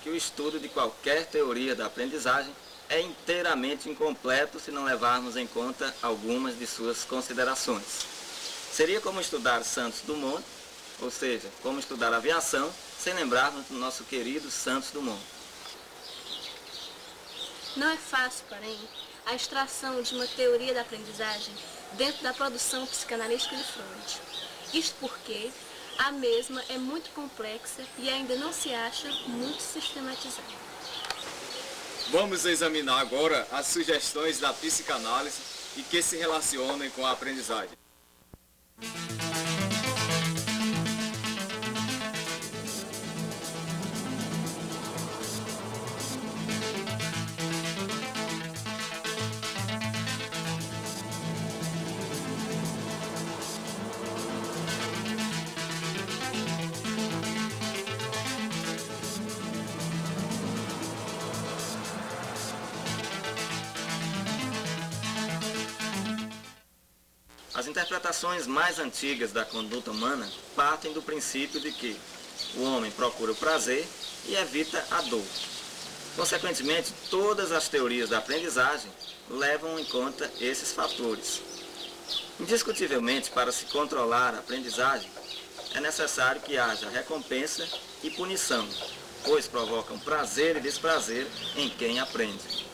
que o estudo de qualquer teoria da aprendizagem é inteiramente incompleto se não levarmos em conta algumas de suas considerações. Seria como estudar Santos Dumont, ou seja, como estudar aviação, sem lembrarmos do nosso querido Santos Dumont. Não é fácil, porém, a extração de uma teoria da aprendizagem dentro da produção psicanalítica de Freud. Isto porque a mesma é muito complexa e ainda não se acha muito sistematizada. Vamos examinar agora as sugestões da psicanálise e que se relacionem com a aprendizagem. As interpretações mais antigas da conduta humana partem do princípio de que o homem procura o prazer e evita a dor. Consequentemente, todas as teorias da aprendizagem levam em conta esses fatores. Indiscutivelmente, para se controlar a aprendizagem, é necessário que haja recompensa e punição, pois provocam prazer e desprazer em quem aprende.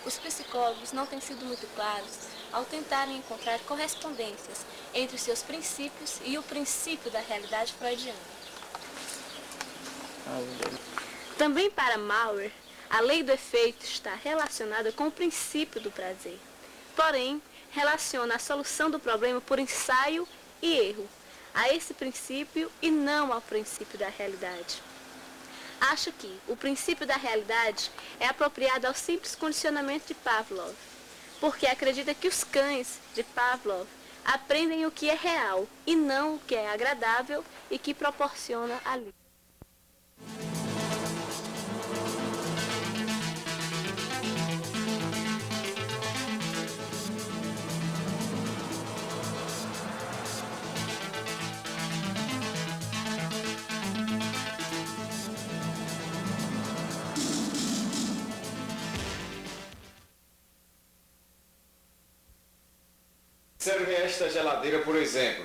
Os psicólogos não têm sido muito claros ao tentarem encontrar correspondências entre os seus princípios e o princípio da realidade freudiana. Também para Maurer, a lei do efeito está relacionada com o princípio do prazer. Porém, relaciona a solução do problema por ensaio e erro a esse princípio e não ao princípio da realidade. Acho que o princípio da realidade é apropriado ao simples condicionamento de Pavlov, porque acredita que os cães de Pavlov aprendem o que é real e não o que é agradável e que proporciona alívio. Observe esta geladeira, por exemplo.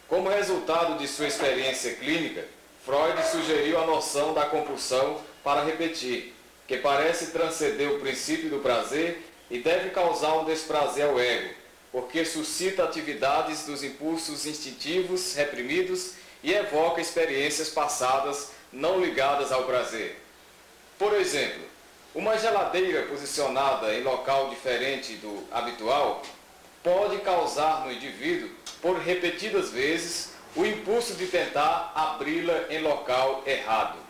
Como resultado de sua experiência clínica, Freud sugeriu a noção da compulsão para repetir, que parece transcender o princípio do prazer e deve causar um desprazer ao ego, porque suscita atividades dos impulsos instintivos reprimidos e evoca experiências passadas não ligadas ao prazer. Por exemplo, uma geladeira posicionada em local diferente do habitual pode causar no indivíduo, por repetidas vezes, o impulso de tentar abri-la em local errado.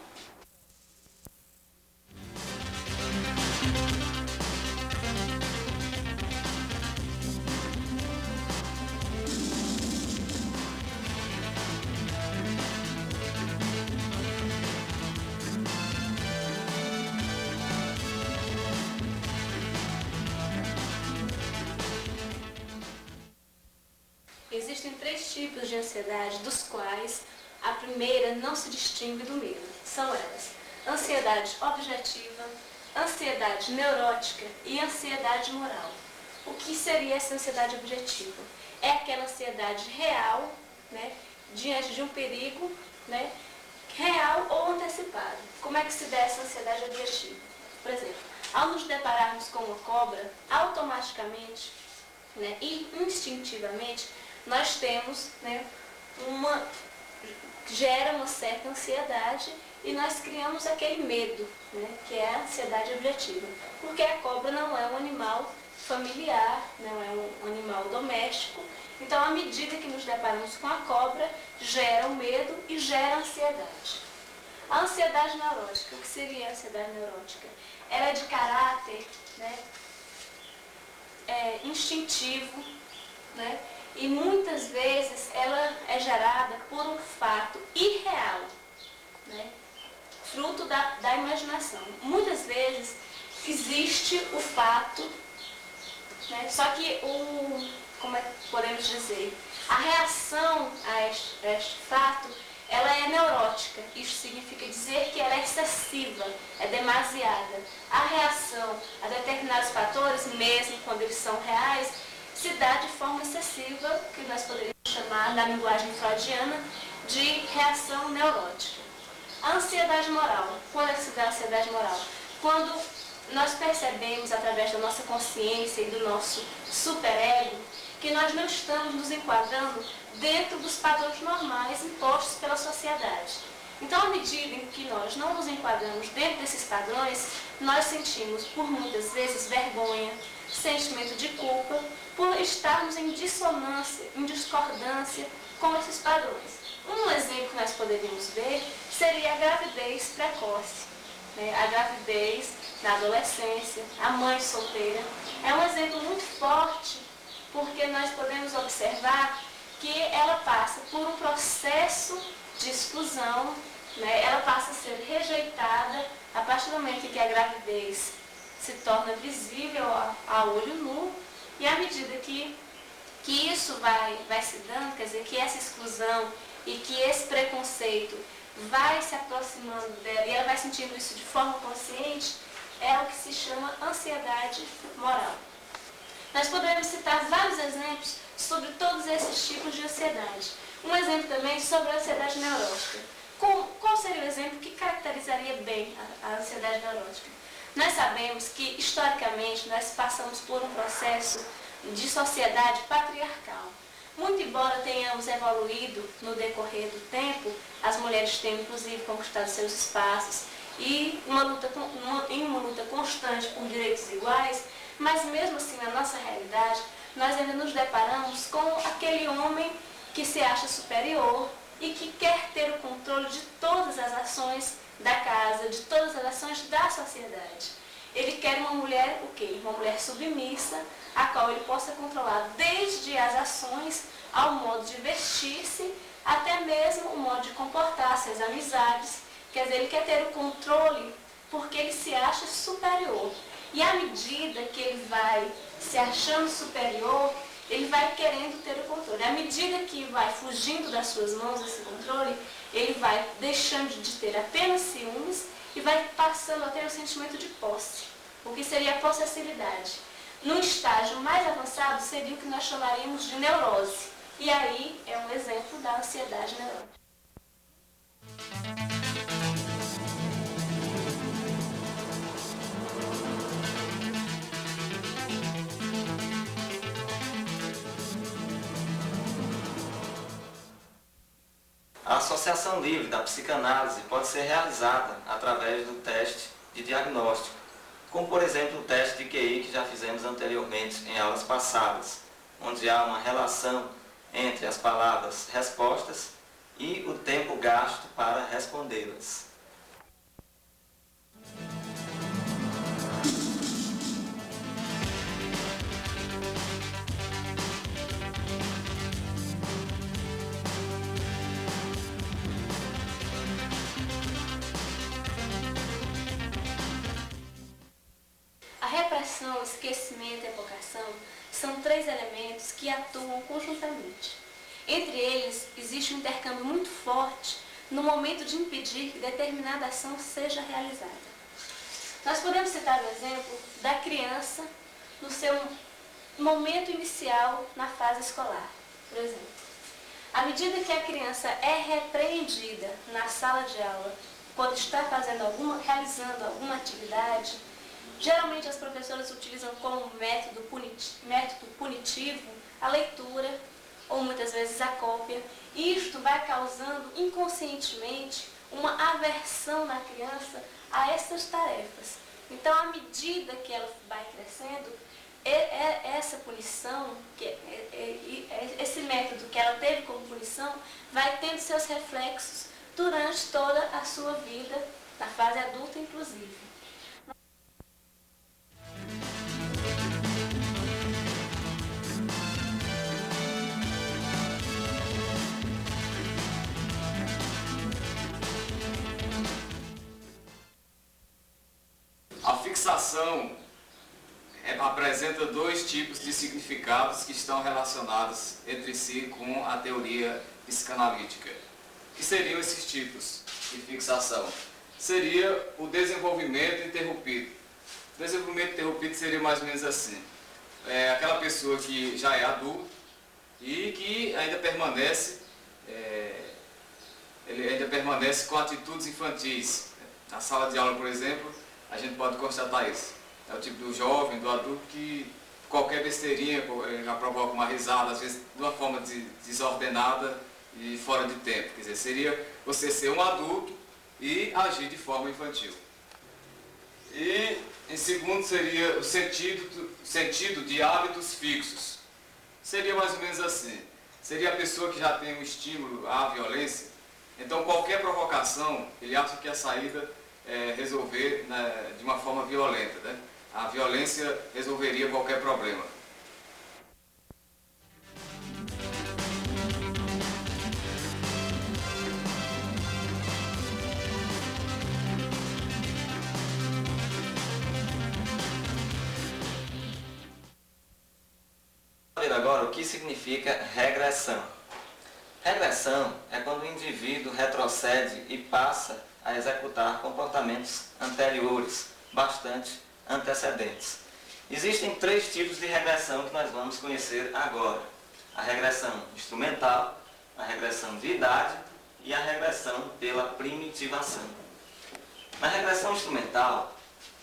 Existem 3 tipos de ansiedade, dos quais a primeira não se distingue do medo. São elas: ansiedade objetiva, ansiedade neurótica e ansiedade moral. O que seria essa ansiedade objetiva? É aquela ansiedade real, diante de um perigo, real ou antecipado. Como é que se dá essa ansiedade objetiva? Por exemplo, ao nos depararmos com uma cobra, automaticamente e instintivamente, nós temos, gera uma certa ansiedade e nós criamos aquele medo, que é a ansiedade objetiva. Porque a cobra não é um animal familiar, não é um animal doméstico. Então, à medida que nos deparamos com a cobra, gera o medo e gera a ansiedade. A ansiedade neurótica, o que seria a ansiedade neurótica? Ela é de caráter instintivo, e muitas vezes ela é gerada por um fato irreal, fruto da imaginação. Muitas vezes existe o fato, né? Só que como é que podemos dizer, a reação a este fato, ela é neurótica. Isso significa dizer que ela é excessiva, é demasiada. A reação a determinados fatores, mesmo quando eles são reais, se dá de forma excessiva, que nós poderíamos chamar, na linguagem freudiana, de reação neurótica. A ansiedade moral. Quando é que se dá a ansiedade moral? Quando nós percebemos, através da nossa consciência e do nosso superego, que nós não estamos nos enquadrando dentro dos padrões normais impostos pela sociedade. Então, à medida em que nós não nos enquadramos dentro desses padrões, nós sentimos, por muitas vezes, vergonha, sentimento de culpa, por estarmos em dissonância, em discordância com esses padrões. Um exemplo que nós poderíamos ver seria a gravidez precoce, né? A gravidez na adolescência, a mãe solteira. É um exemplo muito forte, porque nós podemos observar que ela passa por um processo de exclusão, né? Ela passa a ser rejeitada a partir do momento em que a gravidez se torna visível a olho nu, e à medida que isso vai se dando, quer dizer, que essa exclusão e que esse preconceito vai se aproximando dela e ela vai sentindo isso de forma consciente, é o que se chama ansiedade moral. Nós podemos citar vários exemplos sobre todos esses tipos de ansiedade. Um exemplo também sobre a ansiedade neurótica. Qual seria o exemplo que caracterizaria bem a ansiedade neurótica? Nós sabemos que, historicamente, nós passamos por um processo de sociedade patriarcal. Muito embora tenhamos evoluído no decorrer do tempo, as mulheres têm, inclusive, conquistado seus espaços e em uma luta constante por direitos iguais, mas mesmo assim, na nossa realidade, nós ainda nos deparamos com aquele homem que se acha superior e que quer ter o controle de todas as ações da casa, de todas as ações da sociedade. Ele quer uma mulher, o quê? Uma mulher submissa, a qual ele possa controlar desde as ações ao modo de vestir-se, até mesmo o modo de comportar-se, as amizades. Quer dizer, ele quer ter o controle porque ele se acha superior. E à medida que ele vai se achando superior, ele vai querendo ter o controle. À medida que vai fugindo das suas mãos esse controle, ele vai deixando de ter apenas ciúmes e vai passando a ter o sentimento de posse, o que seria a possessividade. No estágio mais avançado seria o que nós chamaríamos de neurose. E aí é um exemplo da ansiedade neurótica. A associação livre da psicanálise pode ser realizada através do teste de diagnóstico, como por exemplo o teste de QI que já fizemos anteriormente em aulas passadas, onde há uma relação entre as palavras respostas e o tempo gasto para respondê-las. A repressão, o esquecimento e a evocação são três elementos que atuam conjuntamente. Entre eles, existe um intercâmbio muito forte no momento de impedir que determinada ação seja realizada. Nós podemos citar o exemplo da criança no seu momento inicial na fase escolar. Por exemplo, à medida que a criança é repreendida na sala de aula, quando está realizando alguma atividade, geralmente as professoras utilizam como método punitivo a leitura ou muitas vezes a cópia. E isto vai causando inconscientemente uma aversão na criança a essas tarefas. Então, à medida que ela vai crescendo, essa punição, esse método que ela teve como punição, vai tendo seus reflexos durante toda a sua vida, na fase adulta inclusive. fixação apresenta dois tipos de significados que estão relacionados entre si com a teoria psicanalítica. O que seriam esses tipos de fixação? Seria o desenvolvimento interrompido. O desenvolvimento interrompido seria mais ou menos assim. Aquela pessoa que já é adulta e que ainda permanece, ele ainda permanece com atitudes infantis. Na sala de aula, por exemplo, a gente pode constatar isso. É o tipo do jovem, do adulto que qualquer besteirinha já provoca uma risada, às vezes de uma forma desordenada e fora de tempo. Quer dizer, seria você ser um adulto e agir de forma infantil. E em segundo seria o sentido de hábitos fixos. Seria mais ou menos assim. Seria a pessoa que já tem um estímulo à violência. Então qualquer provocação, ele acha que a saída é resolver de uma forma violenta, né? A violência resolveria qualquer problema. Vamos ver agora o que significa regressão. Regressão é quando o indivíduo retrocede e passa a executar comportamentos anteriores, bastante antecedentes. Existem três tipos de regressão que nós vamos conhecer agora. A regressão instrumental, a regressão de idade e a regressão pela primitivação. Na regressão instrumental,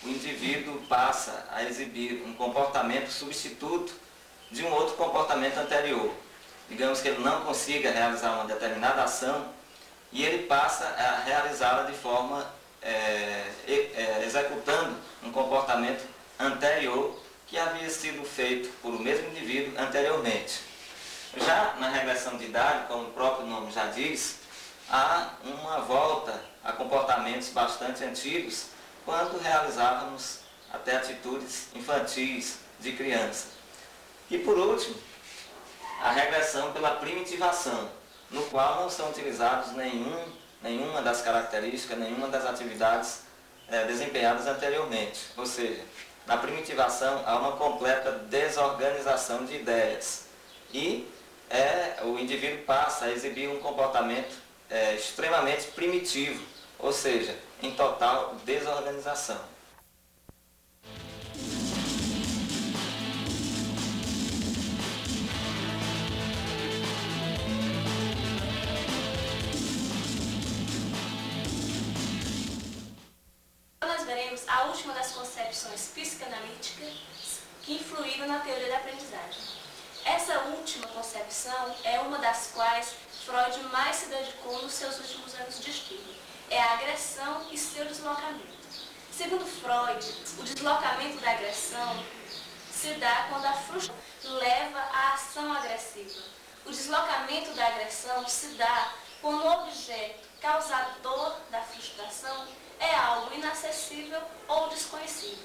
o indivíduo passa a exibir um comportamento substituto de um outro comportamento anterior. Digamos que ele não consiga realizar uma determinada ação e ele passa a realizá-la de forma executando um comportamento anterior que havia sido feito por o mesmo indivíduo anteriormente. Já na regressão de idade, como o próprio nome já diz, há uma volta a comportamentos bastante antigos quando realizávamos até atitudes infantis de criança. E por último, a regressão pela primitivação, no qual não são utilizados nenhuma das características, nenhuma das atividades desempenhadas anteriormente. Ou seja, na primitivação há uma completa desorganização de ideias e o indivíduo passa a exibir um comportamento extremamente primitivo, ou seja, em total desorganização. Nós veremos a última das concepções psicanalíticas que influíram na teoria da aprendizagem. Essa última concepção é uma das quais Freud mais se dedicou nos seus últimos anos de estudo. É a agressão e seu deslocamento. Segundo Freud, o deslocamento da agressão se dá quando a frustração leva à ação agressiva. O deslocamento da agressão se dá quando o objeto causador da frustração é algo inacessível ou desconhecido.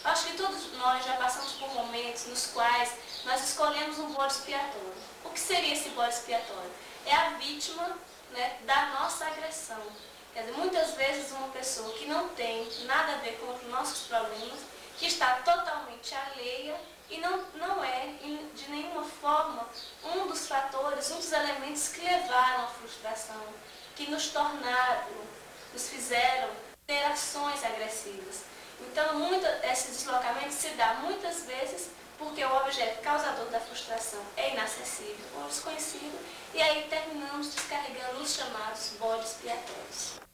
Acho que todos nós já passamos por momentos nos quais nós escolhemos um bode expiatório. O que seria esse bode expiatório? É a vítima, da nossa agressão. Quer dizer, muitas vezes uma pessoa que não tem nada a ver com os nossos problemas, que está totalmente alheia e não é, de nenhuma forma, um dos fatores, um dos elementos que levaram à frustração, que nos fizeram ter ações agressivas. Então, esse deslocamento se dá muitas vezes porque o objeto causador da frustração é inacessível ou desconhecido, e aí terminamos descarregando os chamados bodes expiatórios.